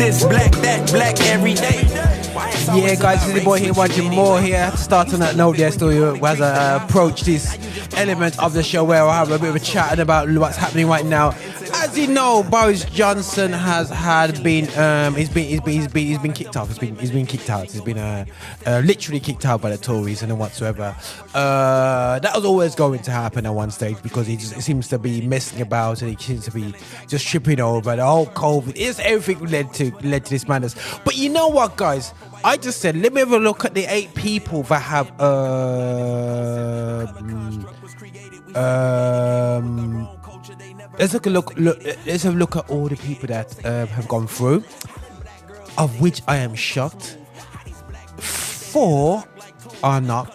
this black, that black every day. Yeah, guys, this is the boy here watching more here. To start on that note, there, still as I approach this element of the show where I have a bit of a chat about what's happening right now. As you know, Boris Johnson has been kicked off. He's been kicked out. He's been literally kicked out by the Tories and whatsoever. That was always going to happen at one stage because he seems to be messing about and he seems to be just tripping over the whole COVID. Everything led to this madness. But you know what, guys? I just said, let me have a look at the 8 people that have let's have a look at all the people that have gone through, of which I am shocked. 4 are not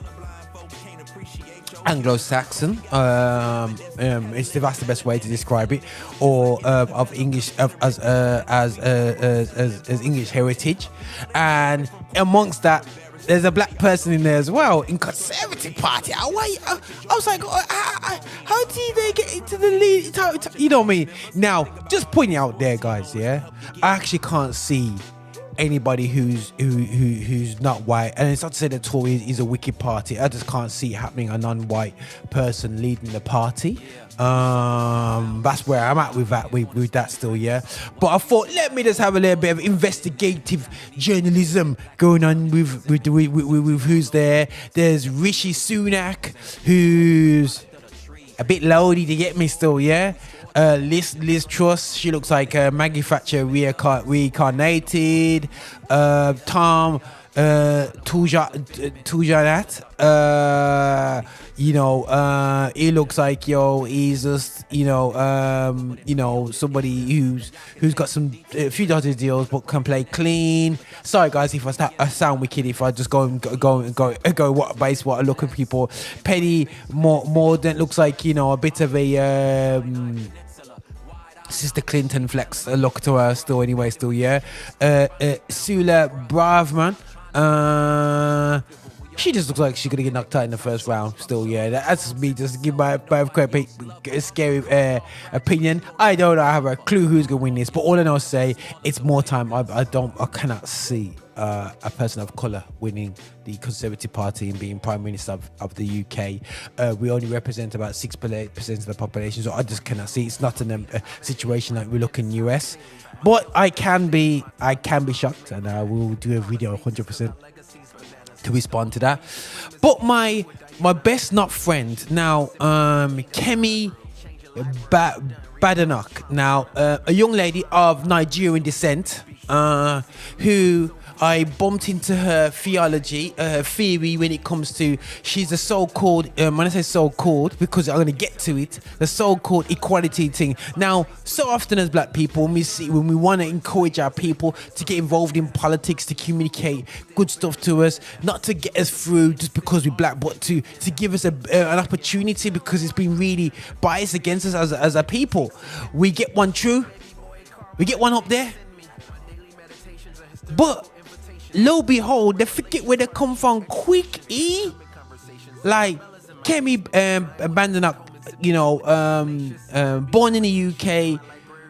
Anglo-Saxon. That's the best way to describe it, or of English as English heritage, and amongst that, there's a black person in there as well in Conservative Party. I was like, how did they get into the lead? You know what I mean? Now, just pointing out there, guys. Yeah, I actually can't see anybody who's not white, and it's not to say that Tory is a wicked party. I just can't see it happening, a non-white person leading the party. That's where I'm at with that still, yeah. But I thought, let me just have a little bit of investigative journalism going on with who's there. There's Rishi Sunak, who's a bit loady to get me still, yeah. Liz Truss, she looks like Maggie Thatcher reincarnated. Tom Tujanat, he looks like he's just somebody who's got a few dodgy deals but can play clean. Sorry guys if I sound wicked if I just go what I look at people. Penny Mordaunt looks like a bit of a Sister Clinton flex look to her still, yeah. Sula Braverman, she just looks like she's gonna get knocked out in the first round still, yeah. That's just me, just give my quite scary opinion. I don't have a clue who's gonna win this, but all I know is say it's more time. I cannot see a person of colour winning the Conservative Party and being Prime Minister of the UK. We only represent about 6% of the population, so I just cannot see. It's not a situation like we look in US, but I can be shocked, and I will do a video 100% to respond to that. But my best not friend now, Kemi Badenoch, now a young lady of Nigerian descent, who I bumped into her theology, her theory when it comes to, she's a so-called, when I say so-called, because I'm going to get to it, the so-called equality thing. Now, so often as black people, when we want to encourage our people to get involved in politics, to communicate good stuff to us, not to get us through just because we're black, but to give us an opportunity, because it's been really biased against us as a people. We get one through, we get one up there, but lo behold, they forget where they come from quick, like Kemi Badenoch, born in the UK,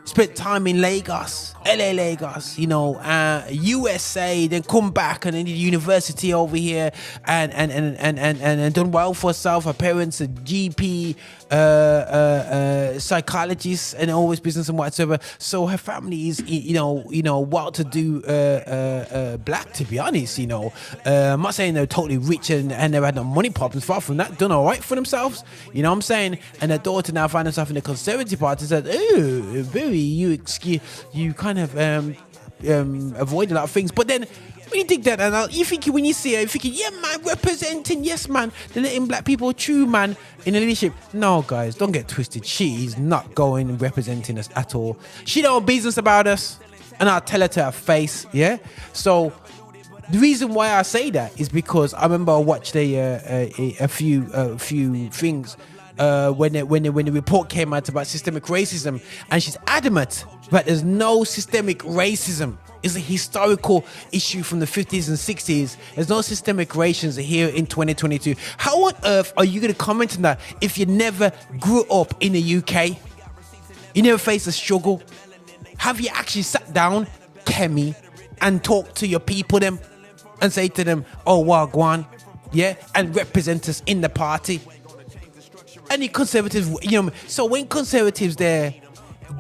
spent time in Lagos, Lagos, USA, then come back and then did university over here and done well for herself. Her parents are GP, psychologists, and always business and whatsoever. So her family is, well-to-do black, to be honest. I'm not saying they're totally rich and never had no money problems. Far from that, done all right for themselves. You know what I'm saying? And her daughter now finds herself in the Conservative Party. Said, "Oh, very you kind of avoid a lot of things." But then when you dig that, and when you see her, you're thinking, yeah, man, representing, yes, man, they're letting black people true, man, in the leadership. No, guys, don't get twisted. She is not going and representing us at all. She don't have business about us, and I'll tell her to her face, yeah? So the reason why I say that is because I remember I watched a few things when the report came out about systemic racism, and she's adamant that there's no systemic racism. It's a historical issue from the 50s and 60s. There's no systemic racism here in 2022. How on earth are you going to comment on that if you never grew up in the UK? You never faced a struggle? Have you actually sat down Kemi, and talk to your people them and say to them, oh, well, go on, yeah, and represent us in the party. Any conservatives, you know, so when conservatives there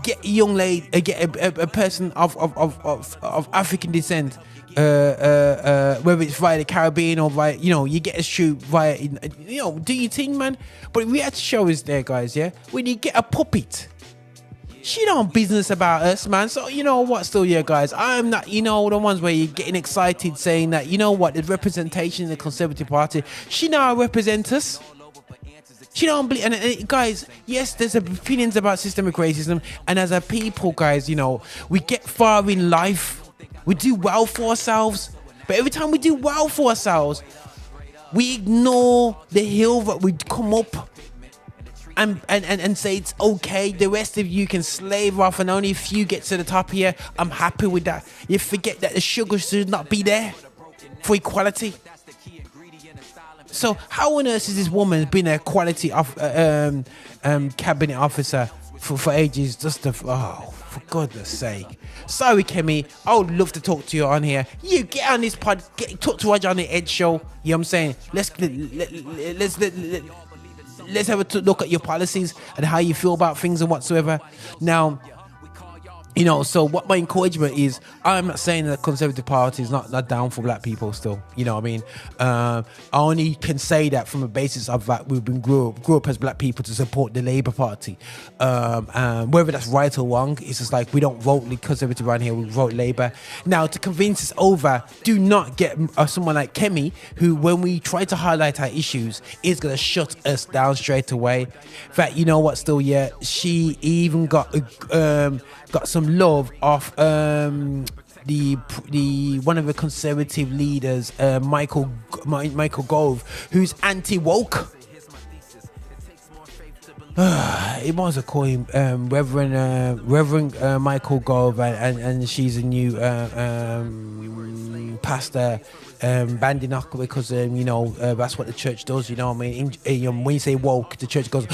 get a young lady, get a person of African descent, whether it's via the Caribbean or via, you know, you get a shoot via, you know, do your thing, man. But reality show is there, guys, yeah? When you get a puppet, she don't business about us, man. So, you know what, still, yeah, guys, I'm not, you know, the ones where you're getting excited saying that, you know what, the representation in the Conservative Party, she now represents us. She don't believe, and guys, yes, there's opinions about systemic racism, and as a people, guys, you know, we get far in life, we do well for ourselves, but every time we do well for ourselves, we ignore the hill that we come up and say it's okay, the rest of you can slave off and only if you get to the top here, I'm happy with that. You forget that the sugar should not be there for equality. So how on earth is this woman been a quality of cabinet officer for ages? Just to, oh, for goodness sake. Sorry, Kemi. I would love to talk to you on here. You get on this pod, talk to Roger on the Edge show. You know what I'm saying? Let's have a look at your policies and how you feel about things and whatsoever. Now, you know, so what my encouragement is, I'm not saying that the Conservative Party is not down for black people still, you know what I mean? I only can say that from a basis of that we've been grew up as black people to support the Labour Party. Whether that's right or wrong, it's just like we don't vote Conservative around here, we vote Labour. Now, to convince us over, do not get someone like Kemi, who when we try to highlight our issues, is going to shut us down straight away. In fact, you know what, still, yeah, she even got some love off the one of the Conservative leaders, Michael Gove, who's anti-woke. It was a call him Reverend Michael Gove, and she's a new pastor, Badenoch, because you know, that's what the church does, you know what I mean? When you say woke, the church goes,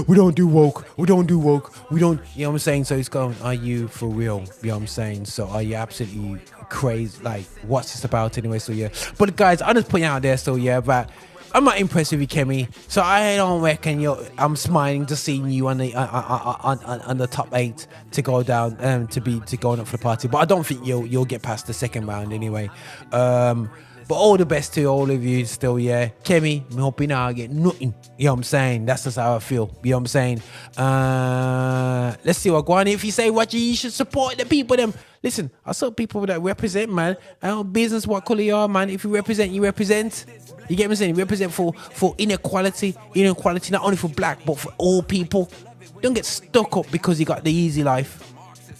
we don't do woke, we don't, you know what I'm saying? So it's going, are you for real? You know what I'm saying? So are you absolutely crazy? Like, what's this about anyway? So yeah, but guys, I'm just putting it out there, so yeah, but I'm not impressed with you, Kemi. So I don't reckon I'm smiling just seeing you on the top 8 to go down, to going up for the party. But I don't think you'll get past the second round anyway. But all the best to all of you still, yeah. Kemi, I'm hoping I get nothing. You know what I'm saying? That's just how I feel. You know what I'm saying? Let's see what go on. If you say what you should support the people, them. Listen, I saw people that represent, man. I don't business what colour you are, man. If you represent, you represent. You get me saying? Represent for inequality not only for black but for all people. Don't get stuck up because you got the easy life.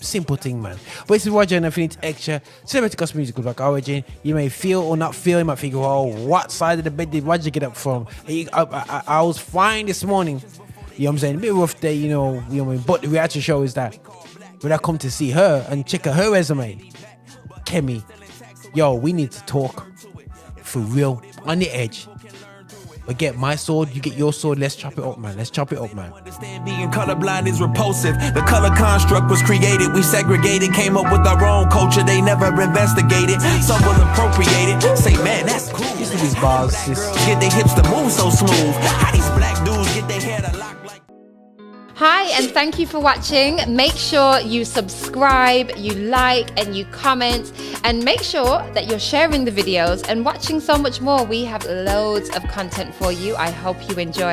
Simple thing, man. But this is Roger and Infinite Extra. Celebrity Gospel Music Black Origin. You may feel or not feel. You might think, oh, what side of the bed did Roger get up from? I was fine this morning. You know what I'm saying? A bit rough day, you know what I mean? But the reality show is that when I come to see her and check out her resume, Kemi, yo, we need to talk for real on the edge. I get my sword, you get your sword. Let's chop it up, man. Understand being colorblind is repulsive. The color construct was created. We segregated, came up with our own culture. They never investigated. Some will appropriate it. Say, man, that's cool. Listen to these bars, sis. Get their hips to move so smooth. How these black dudes get their hair to lock like. Hi, and thank you for watching. Make sure you subscribe, you like, and you comment, and make sure that you're sharing the videos and watching so much more. We have loads of content for you. I hope you enjoy.